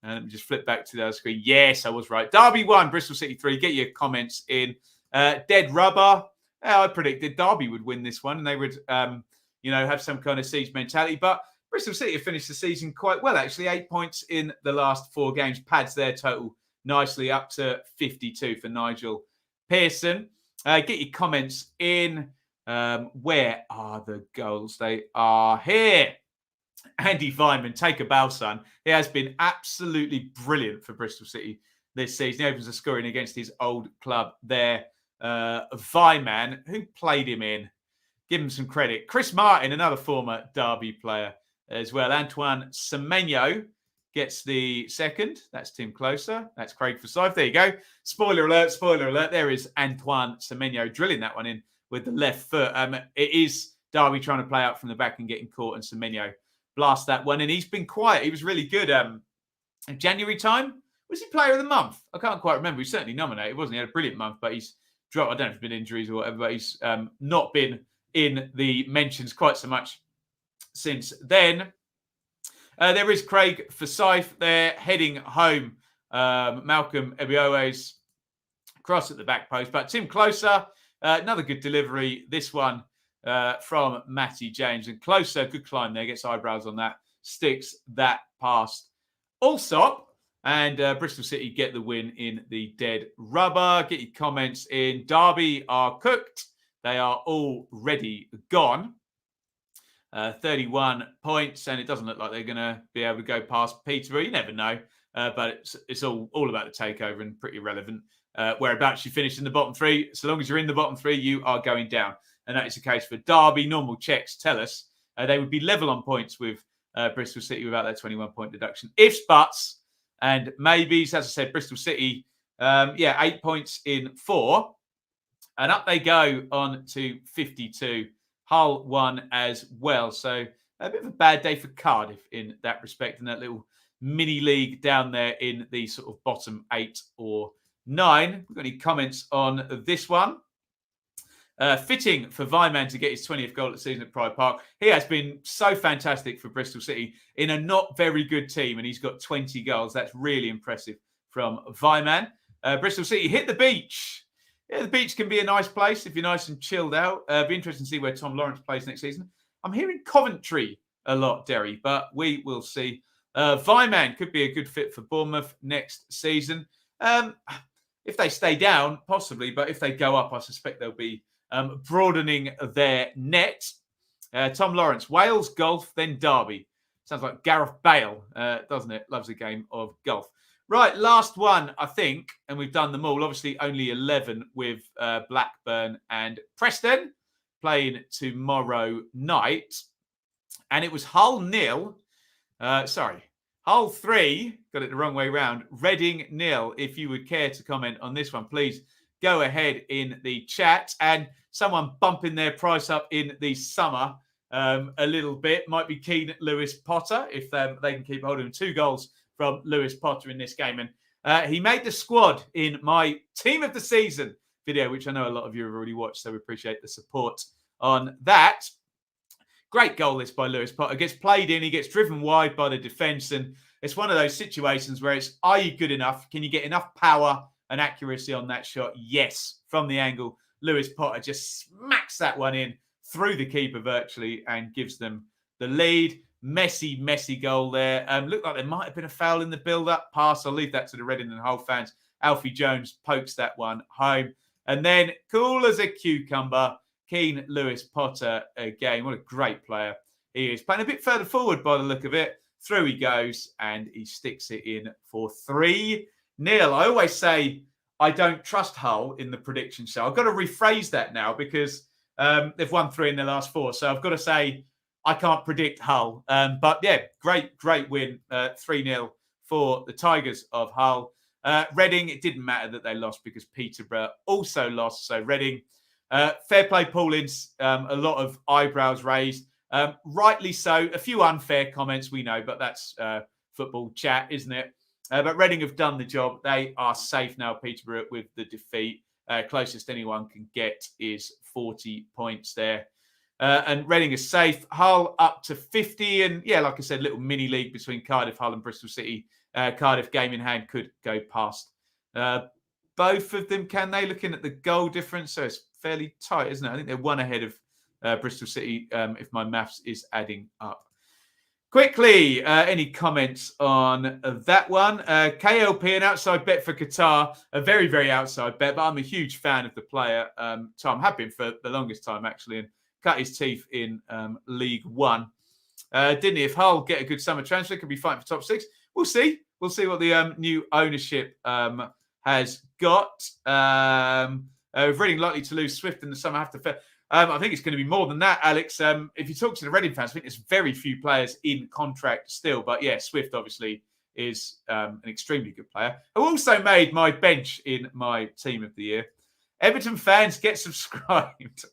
Let me just flip back to the other screen. Yes, I was right. Derby 1, Bristol City 3. Get your comments in. Dead Rubber. I predicted Derby would win this one and they would, have some kind of siege mentality. But Bristol City have finished the season quite well, actually. 8 points in the last 4 games. Pads their total nicely up to 52 for Nigel Pearson. Get your comments in. Where are the goals? They are here. Andy Vyman, take a bow, son. He has been absolutely brilliant for Bristol City this season. He opens the scoring against his old club there. Vyman, who played him in? Give him some credit. Chris Martin, another former Derby player as well. Antoine Semenyo gets the second. That's Tim Closer. That's Craig Forsyth. There you go. Spoiler alert, spoiler alert. There is Antoine Semenyo drilling that one in with the left foot. It is Derby trying to play out from the back and getting caught, and Semenyo blast that one. And he's been quiet. He was really good. In January time, was he player of the month? I can't quite remember. He's certainly nominated, wasn't he? He had a brilliant month, but he's dropped. I don't know if it's been injuries or whatever, but he's not been in the mentions quite so much since then. There is Craig Forsyth there heading home. Malcolm Ebiowe's Cross at the back post. But Tim Closer, another good delivery. This one from Matty James. And Closer, good climb there, gets eyebrows on that, sticks that past Allsop. And Bristol City get the win in the dead rubber. Get your comments in. Derby are cooked. They are already gone. 31 points, and it doesn't look like they're going to be able to go past Peterborough. You never know, but it's all about the takeover and pretty irrelevant whereabouts you finish in the bottom three. So long as you're in the bottom three, you are going down. And that is the case for Derby. Normal checks tell us they would be level on points with Bristol City without that 21-point deduction. Ifs, buts, and maybes. As I said, Bristol City, 8 points in 4. And up they go on to 52. Hull won as well. So a bit of a bad day for Cardiff in that respect, in that little mini league down there in the sort of bottom 8 or 9. We've got any comments on this one? Fitting for Vyman to get his 20th goal of the season at Pride Park. He has been so fantastic for Bristol City in a not very good team, and he's got 20 goals. That's really impressive from Vyman. Bristol City hit the beach. Yeah, the beach can be a nice place if you're nice and chilled out. Be interesting to see where Tom Lawrence plays next season. I'm hearing Coventry a lot, Derry, but we will see. Vyman could be a good fit for Bournemouth next season. If they stay down, possibly, but if they go up, I suspect they'll be broadening their net. Tom Lawrence, Wales, golf, then Derby. Sounds like Gareth Bale, doesn't it? Loves a game of golf. Right, last one, I think, and we've done them all. Obviously, only 11 with Blackburn and Preston playing tomorrow night. And it was Hull 0. Hull 3, got it the wrong way round. Reading 0. If you would care to comment on this one, please go ahead in the chat. And someone bumping their price up in the summer a little bit might be Keane Lewis Potter, if they can keep hold of him. 2 goals from Lewis Potter in this game. And he made the squad in my Team of the Season video, which I know a lot of you have already watched, so we appreciate the support on that. Great goal this by Lewis Potter. Gets played in, he gets driven wide by the defence, and it's one of those situations where it's, are you good enough? Can you get enough power and accuracy on that shot? Yes. From the angle, Lewis Potter just smacks that one in through the keeper virtually and gives them the lead. Messy goal there. Looked like there might have been a foul in the build-up pass. I'll leave that to the Reading and Hull fans. Alfie Jones pokes that one home. And then, cool as a cucumber, Keane Lewis Potter again. What a great player he is. Playing a bit further forward by the look of it. Through he goes, and he sticks it in for 3-0. I always say I don't trust Hull in the prediction show. I've got to rephrase that now because they've won 3 in their last 4. So I've got to say, I can't predict Hull. But yeah, great win. 3-0 for the Tigers of Hull. Reading, it didn't matter that they lost because Peterborough also lost. So Reading, fair play Paulins, a lot of eyebrows raised. Rightly so. A few unfair comments, we know, but that's football chat, isn't it? But Reading have done the job. They are safe now, Peterborough, with the defeat. Closest anyone can get is 40 points there. And Reading is safe. Hull up to 50. And yeah, like I said, little mini league between Cardiff, Hull and Bristol City. Cardiff game in hand could go past both of them. Can they? Looking at the goal difference. So it's fairly tight, isn't it? I think they're 1 ahead of Bristol City, if my maths is adding up. Quickly, any comments on that one? KLP, an outside bet for Qatar. A very, very outside bet, but I'm a huge fan of the player. Tom, have been for the longest time, actually, and cut his teeth in League One. Didn't he? If Hull get a good summer transfer, could be fighting for top 6. We'll see. We'll see what the new ownership has got. Reading likely to lose Swift in the summer. I think it's going to be more than that, Alex. If you talk to the Reading fans, I think there's very few players in contract still. But yeah, Swift obviously is an extremely good player. Who also made my bench in my Team of the Year. Everton fans, get subscribed.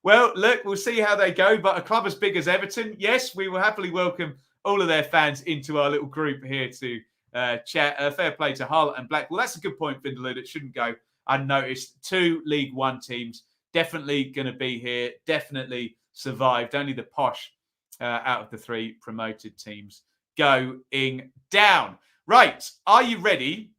Well, look, we'll see how they go. But a club as big as Everton, yes, we will happily welcome all of their fans into our little group here to chat. Fair play to Hull and Blackpool. That's a good point, Vindaloo. It shouldn't go unnoticed. 2 League One teams definitely going to be here. Definitely survived. Only the posh out of the 3 promoted teams going down. Right. Are you ready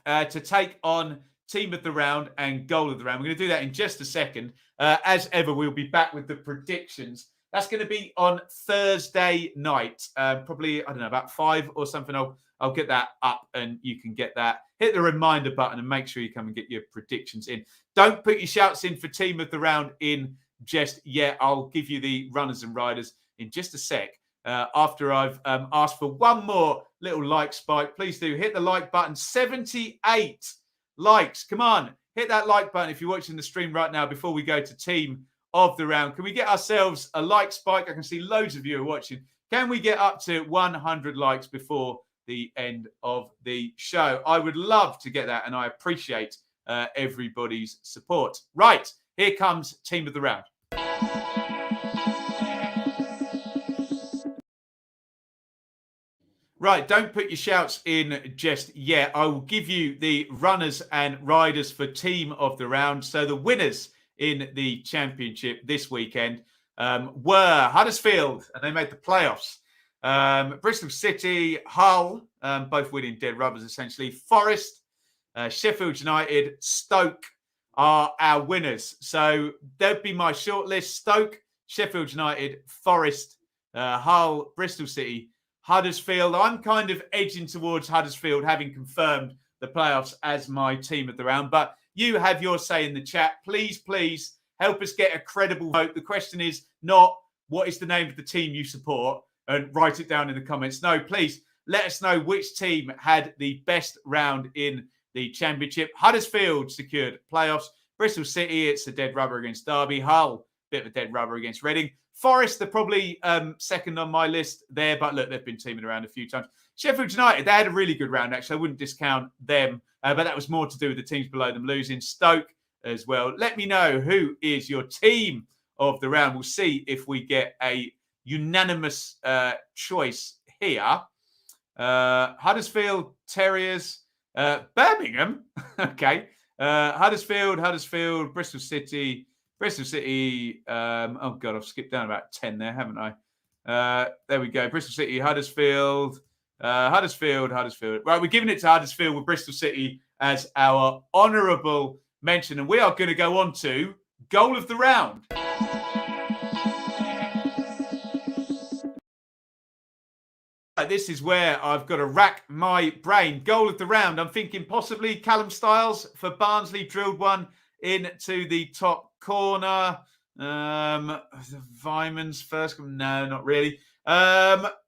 to take on team of the round and goal of the round. We're going to do that in just a second. As ever, we'll be back with the predictions. That's going to be on Thursday night, probably, I don't know, about 5 or something. I'll get that up and you can get that. Hit the reminder button and make sure you come and get your predictions in. Don't put your shouts in for team of the round in just yet. I'll give you the runners and riders in just a sec. After I've asked for one more little like spike. Please do hit the like button. 78 likes. Come on, hit that like button if you're watching the stream right now before we go to team of the round. Can we get ourselves a like spike? I can see loads of you are watching. Can we get up to 100 likes before the end of the show? I would love to get that, and I appreciate everybody's support. Right, here comes team of the round. Right, don't put your shouts in just yet. I will give you the runners and riders for team of the round. So the winners in the championship this weekend were Huddersfield, and they made the playoffs. Bristol City, Hull, both winning dead rubbers essentially. Forest, Sheffield United, Stoke are our winners. So there'd be my shortlist: Stoke, Sheffield United, Forest, Hull, Bristol City, Huddersfield. I'm kind of edging towards Huddersfield, having confirmed the playoffs as my team of the round. But you have your say in the chat. Please, please help us get a credible vote. The question is not what is the name of the team you support and write it down in the comments. No, please let us know which team had the best round in the championship. Huddersfield secured playoffs. Bristol City, it's a dead rubber against Derby. Hull, bit of a dead rubber against Reading. Forest, they're probably second on my list there, but look, they've been teaming around a few times. Sheffield United, they had a really good round, actually. I wouldn't discount them, but that was more to do with the teams below them losing. Stoke as well. Let me know who is your team of the round. We'll see if we get a unanimous choice here. Huddersfield, Terriers, Birmingham. Okay. Huddersfield, Bristol City. Oh, God, I've skipped down about 10 there, haven't I? There we go. Bristol City, Huddersfield. Huddersfield. Right, we're giving it to Huddersfield with Bristol City as our honourable mention. And we are going to go on to goal of the round. This is where I've got to rack my brain. Goal of the round. I'm thinking possibly Callum Styles for Barnsley, drilled one into the top corner. Vyman's first. No, not really.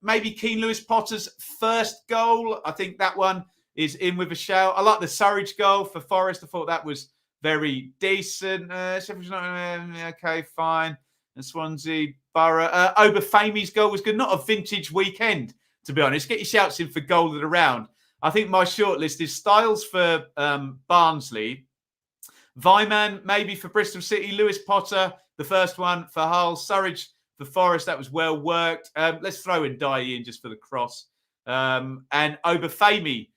Maybe Keane Lewis Potter's first goal. I think that one is in with a shout. I like the Surridge goal for Forest. I thought that was very decent. Okay, fine. And Swansea, Borough. Obafemi's goal was good. Not a vintage weekend, to be honest. Get your shouts in for goal of the round. I think my shortlist is Styles for Barnsley. Vyman, maybe for Bristol City. Lewis Potter, the first one for Hull. Surridge for Forest, that was well worked. Let's throw in Dye in just for the cross. And Obafemi,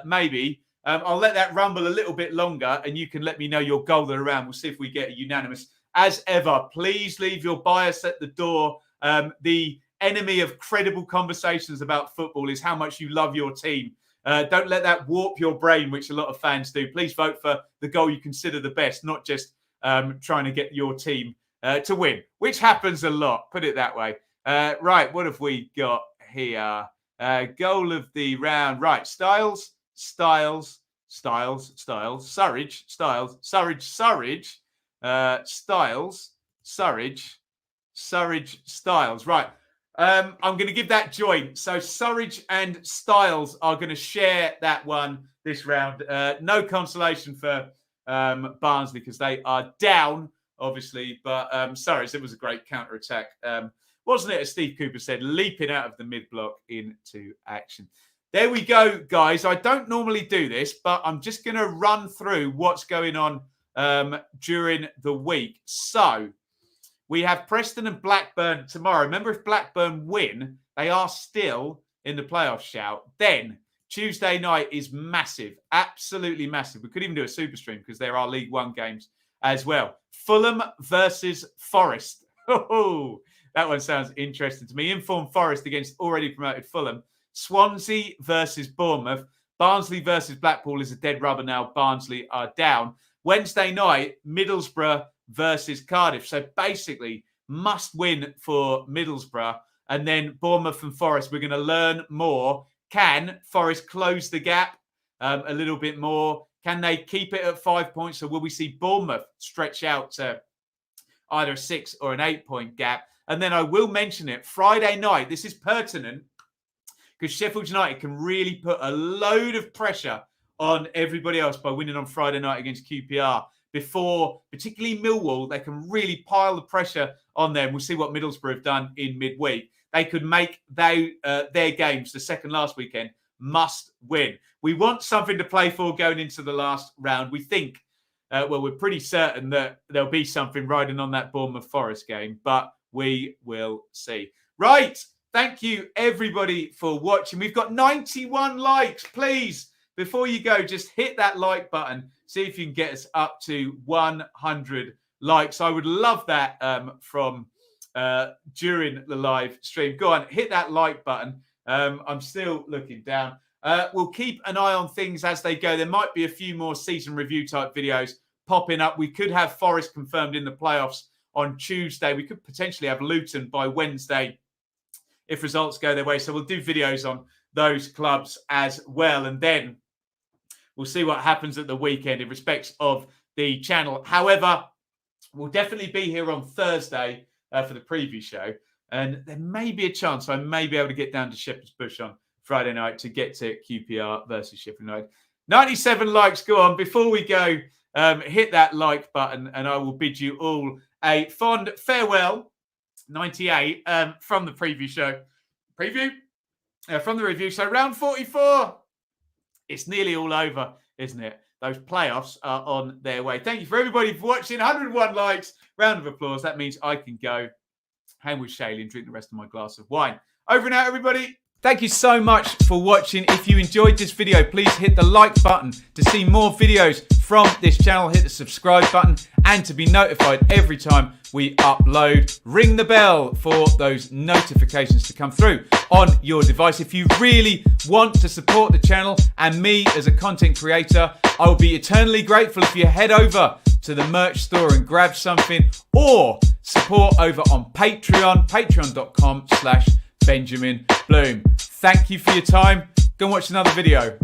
maybe. I'll let that rumble a little bit longer and you can let me know your goal of the round. We'll see if we get a unanimous. As ever, please leave your bias at the door. The enemy of credible conversations about football is how much you love your team. Don't let that warp your brain, which a lot of fans do. Please vote for the goal you consider the best, not just trying to get your team to win, which happens a lot, put it that way. Right, what have we got here? Goal of the round. Right, Styles, Surridge, Styles. Right. I'm going to give that joint. So Surridge and Styles are going to share that one this round. No consolation for Barnsley because they are down, obviously. But Surridge, it was a great counter-attack. Wasn't it, as Steve Cooper said, leaping out of the mid-block into action. There we go, guys. I don't normally do this, but I'm just going to run through what's going on during the week. So we have Preston and Blackburn tomorrow. Remember, if Blackburn win, they are still in the playoff shout. Then Tuesday night is massive, absolutely massive. We could even do a super stream because there are League One games as well. Fulham versus Forest. Oh, that one sounds interesting to me. Informed Forest against already promoted Fulham. Swansea versus Bournemouth. Barnsley versus Blackpool is a dead rubber now. Barnsley are down. Wednesday night, Middlesbrough versus Cardiff. So basically, must win for Middlesbrough. And then Bournemouth and Forest, we're going to learn more. Can Forest close the gap a little bit more? Can they keep it at 5 points? Or will we see Bournemouth stretch out to either a 6 or an 8 point gap? And then I will mention it, Friday night, this is pertinent because Sheffield United can really put a load of pressure on everybody else by winning on Friday night against QPR. Before, particularly Millwall, they can really pile the pressure on them. We'll see what Middlesbrough have done in midweek. They could make their games, the second last weekend, must win. We want something to play for going into the last round. We think, we're pretty certain that there'll be something riding on that Bournemouth Forest game, but we will see. Right. Thank you, everybody, for watching. We've got 91 likes. Please, before you go, just hit that like button. See if you can get us up to 100 likes. I would love that from during the live stream. Go on, hit that like button. I'm still looking down. We'll keep an eye on things as they go. There might be a few more season review type videos popping up. We could have Forest confirmed in the playoffs on Tuesday. We could potentially have Luton by Wednesday if results go their way. So we'll do videos on those clubs as well. And then we'll see what happens at the weekend in respect of the channel. However, we'll definitely be here on Thursday for the preview show. And there may be a chance I may be able to get down to Shepherd's Bush on Friday night to get to QPR versus Sheffield United. 97 likes, go on. Before we go, hit that like button and I will bid you all a fond farewell. 98 from the preview show. From the review. So round 44. It's nearly all over, isn't it? Those playoffs are on their way. Thank you for everybody for watching. 101 likes. Round of applause. That means I can go hang with Shaylee and drink the rest of my glass of wine. Over and out, everybody. Thank you so much for watching. If you enjoyed this video, please hit the like button to see more videos from this channel. Hit the subscribe button and to be notified every time we upload. Ring the bell for those notifications to come through on your device. If you really want to support the channel and me as a content creator, I will be eternally grateful if you head over to the merch store and grab something, or support over on Patreon, patreon.com/Benjamin Bloom. Thank you for your time. Go and watch another video.